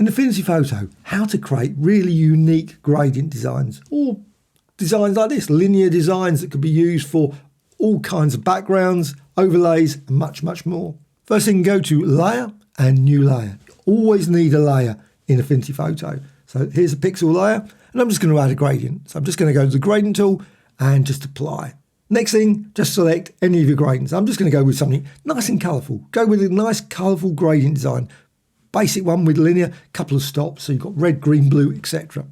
In Affinity Photo, how to create really unique gradient designs, or designs like this, linear designs that could be used for all kinds of backgrounds, overlays, and much, much more. First thing, go to Layer and New Layer. You always need a layer in Affinity Photo. So here's a pixel layer, and I'm just going to add a gradient. So I'm just going to go to the gradient tool and just apply. Next thing, just select any of your gradients. I'm just going to go with something nice and colourful. Go with a nice colourful gradient design. Basic one with linear, couple of stops, so you've got red, green, blue, etc.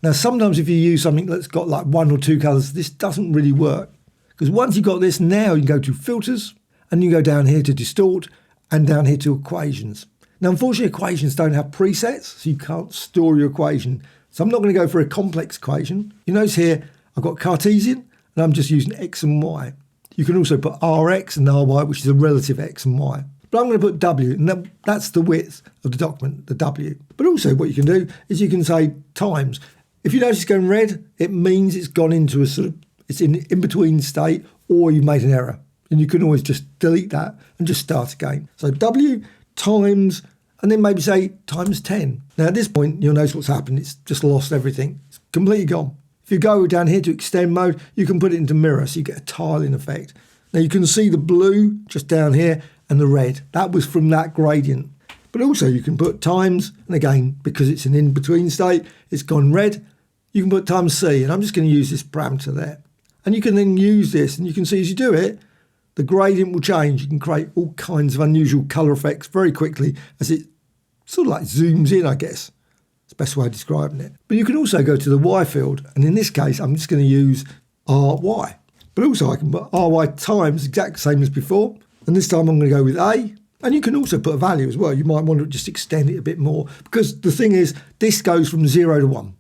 Now sometimes if you use something that's got like one or two colours, this doesn't really work. Because once you've got this, now you can go to Filters, and you go down here to Distort, and down here to Equations. Now unfortunately equations don't have presets, so you can't store your equation. So I'm not going to go for a complex equation. You notice here I've got Cartesian, and I'm just using X and Y. You can also put Rx and Ry, which is a relative X and Y. But I'm going to put W, and that's the width of the document, the W. But also what you can do is you can say times. If you notice it's going red, it means it's gone into a sort of, it's in between state, or you've made an error. And you can always just delete that and just start again. So W times, and then maybe say times 10. Now at this point, you'll notice what's happened. It's just lost everything. It's completely gone. If you go down here to extend mode, you can put it into mirror, so you get a tiling effect. Now you can see the blue just down here, and the red. That was from that gradient. But also you can put times, and again, because it's an in-between state, it's gone red, you can put times C, and I'm just going to use this parameter there. And you can then use this, and you can see as you do it, the gradient will change. You can create all kinds of unusual colour effects very quickly as it sort of like zooms in, I guess. It's the best way of describing it. But you can also go to the Y field, and in this case, I'm just going to use RY. But also I can put RY times, exact same as before. And this time I'm going to go with A, and you can also put a value as well. You might want to just extend it a bit more, because the thing is, this goes from 0 to 1.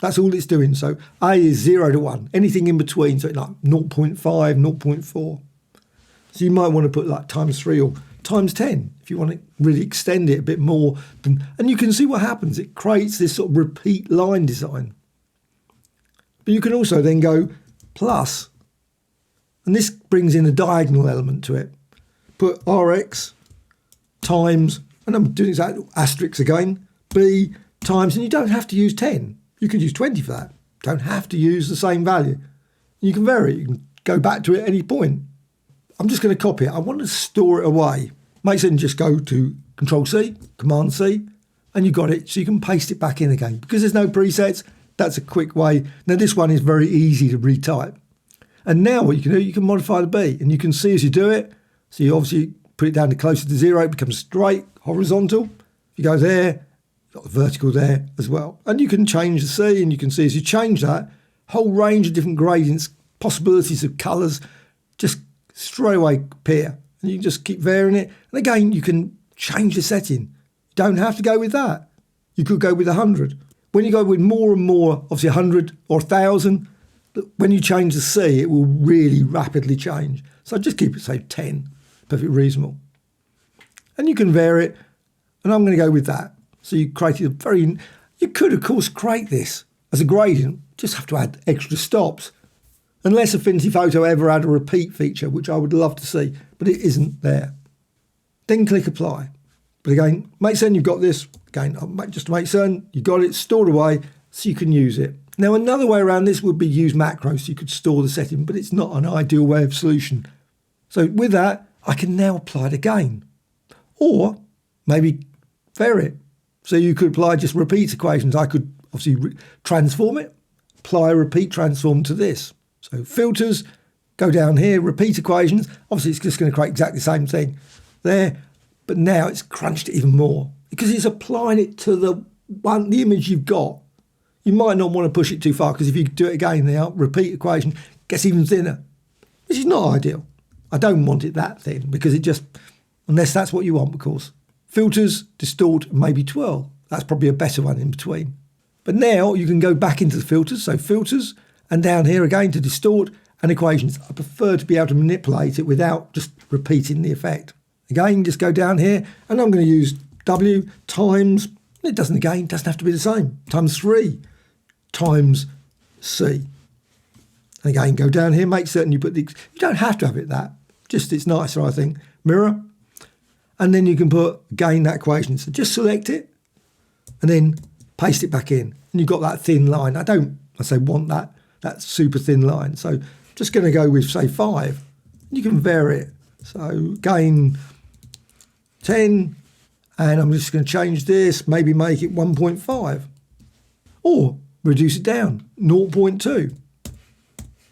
That's all it's doing. So A is 0 to 1, anything in between, so like 0.5, 0.4. So you might want to put like times 3 or times 10 if you want to really extend it a bit more. And you can see what happens. It creates this sort of repeat line design. But you can also then go plus, and this brings in a diagonal element to it. Put Rx times, and I'm doing exactly asterisk again, B times, and you don't have to use 10. You could use 20 for that. Don't have to use the same value. You can vary it. You can go back to it at any point. I'm just going to copy it. I want to store it away. Makes sense, just go to Control C, Command C, and you got it. So you can paste it back in again. Because there's no presets, that's a quick way. Now this one is very easy to retype. And now what you can do, you can modify the B, and you can see as you do it. So you obviously put it down to closer to 0, it becomes straight, horizontal. If you go there, you've got the vertical there as well. And you can change the C, and you can see as you change that, whole range of different gradients, possibilities of colours, just straight away appear. And you can just keep varying it. And again, you can change the setting. You don't have to go with that. You could go with 100. When you go with more and more, obviously 100 or 1,000, when you change the C, it will really rapidly change. So just keep it, say, 10. Perfectly reasonable. And you can vary it, and I'm going to go with that. So you created a very, you could of course create this as a gradient, just have to add extra stops. Unless Affinity Photo ever had a repeat feature, which I would love to see, but it isn't there. Then click apply. But again, make certain you've got this. Again, just to make certain you've got it stored away so you can use it. Now another way around this would be use macros, so you could store the setting, but it's not an ideal way of solution. So with that, I can now apply it again. Or maybe vary it. So you could apply just repeat equations. I could obviously transform it, apply a repeat transform to this. So filters, go down here, repeat equations. Obviously it's just going to create exactly the same thing there, but now it's crunched it even more because it's applying it to the image you've got. You might not want to push it too far, because if you do it again now, repeat equation gets even thinner, which is not ideal. I don't want it that thin, because it just, unless that's what you want, of course. Filters, distort, maybe twirl. That's probably a better one in between. But now you can go back into the filters. So filters, and down here again to distort and equations. I prefer to be able to manipulate it without just repeating the effect. Again, just go down here, and I'm going to use W times, it doesn't have to be the same, times 3 times C. And again, go down here, make certain you put the, you don't have to have it that, just it's nicer, I think. Mirror, and then you can put, again, that equation. So just select it, and then paste it back in, and you've got that thin line. I want that super thin line. So I'm just going to go with, say, 5. You can vary it. So gain 10, and I'm just going to change this, maybe make it 1.5, or reduce it down, 0.2,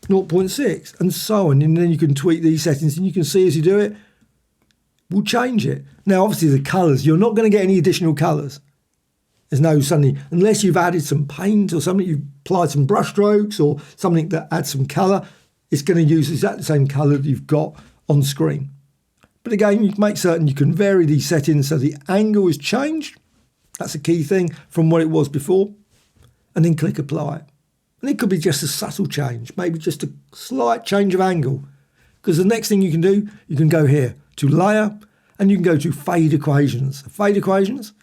0.6, and so on. And then you can tweak these settings, and you can see as you do it, we'll change it. Now, obviously, the colours, you're not going to get any additional colours. There's no suddenly, unless you've added some paint or something, you've applied some brush strokes or something that adds some colour, it's going to use exactly the same colour that you've got on screen. But again, you can make certain you can vary these settings so the angle is changed. That's a key thing from what it was before. And then click apply. And it could be just a subtle change, maybe just a slight change of angle. Because the next thing you can do, you can go here to layer, and you can go to fade equations. Fade equations,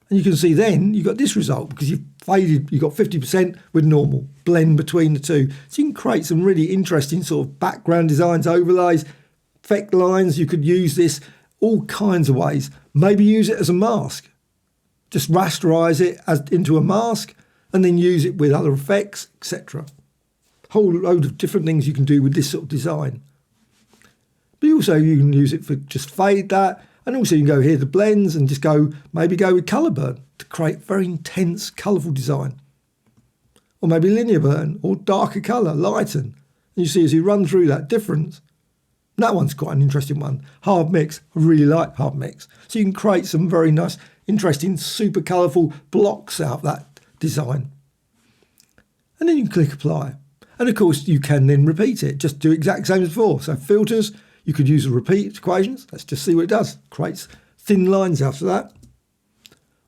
and you can see then you've got this result because you've faded, you've got 50% with normal, blend between the two. So you can create some really interesting sort of background designs, overlays, effect lines. You could use this all kinds of ways. Maybe use it as a mask. Just rasterize it into a mask and then use it with other effects, etc. Whole load of different things you can do with this sort of design. But also you can use it for just fade that, and also you can go here to blends and just maybe go with colour burn to create very intense, colourful design. Or maybe linear burn or darker colour, lighten. And you see as you run through that difference. That one's quite an interesting one. Hard mix, I really like hard mix. So you can create some very nice, interesting, super colourful blocks out of that design. And then you can click apply. And of course you can then repeat it, just do exactly the same as before. So filters, you could use the repeat equations. Let's just see what it does. Creates thin lines after that.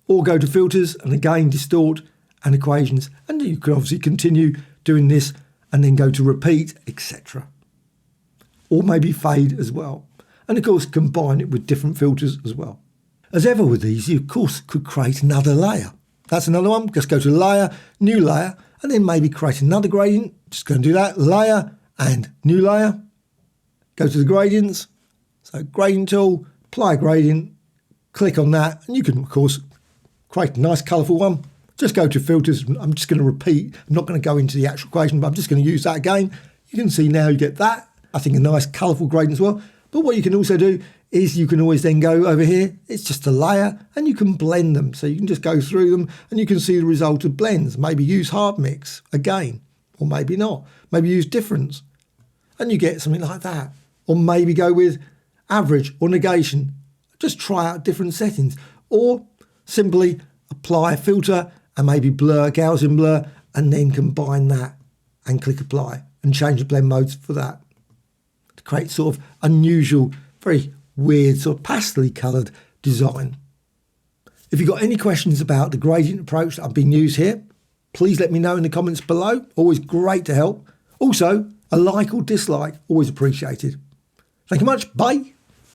Or go to filters and again distort and equations. And you could obviously continue doing this and then go to repeat, etc. Or maybe fade as well. And of course combine it with different filters as well. As ever with these, you of course could create another layer. That's another one. Just go to layer, new layer, and then maybe create another gradient. Just going to do that, layer and new layer. Go to the gradients, so gradient tool, apply gradient, click on that, and you can, of course, create a nice colourful one. Just go to filters. I'm just going to repeat. I'm not going to go into the actual equation, but I'm just going to use that again. You can see now you get that. I think a nice colourful gradient as well. But what you can also do is you can always then go over here. It's just a layer, and you can blend them. So you can just go through them, and you can see the result of blends. Maybe use hard mix again, or maybe not. Maybe use difference, and you get something like that. Or maybe go with average or negation. Just try out different settings. Or simply apply a filter and maybe blur, Gaussian blur, and then combine that and click apply and change the blend modes for that. To create sort of unusual, very weird, sort of pastely coloured design. If you've got any questions about the gradient approach that I've been used here, please let me know in the comments below. Always great to help. Also, a like or dislike, always appreciated. Thank you much. Bye.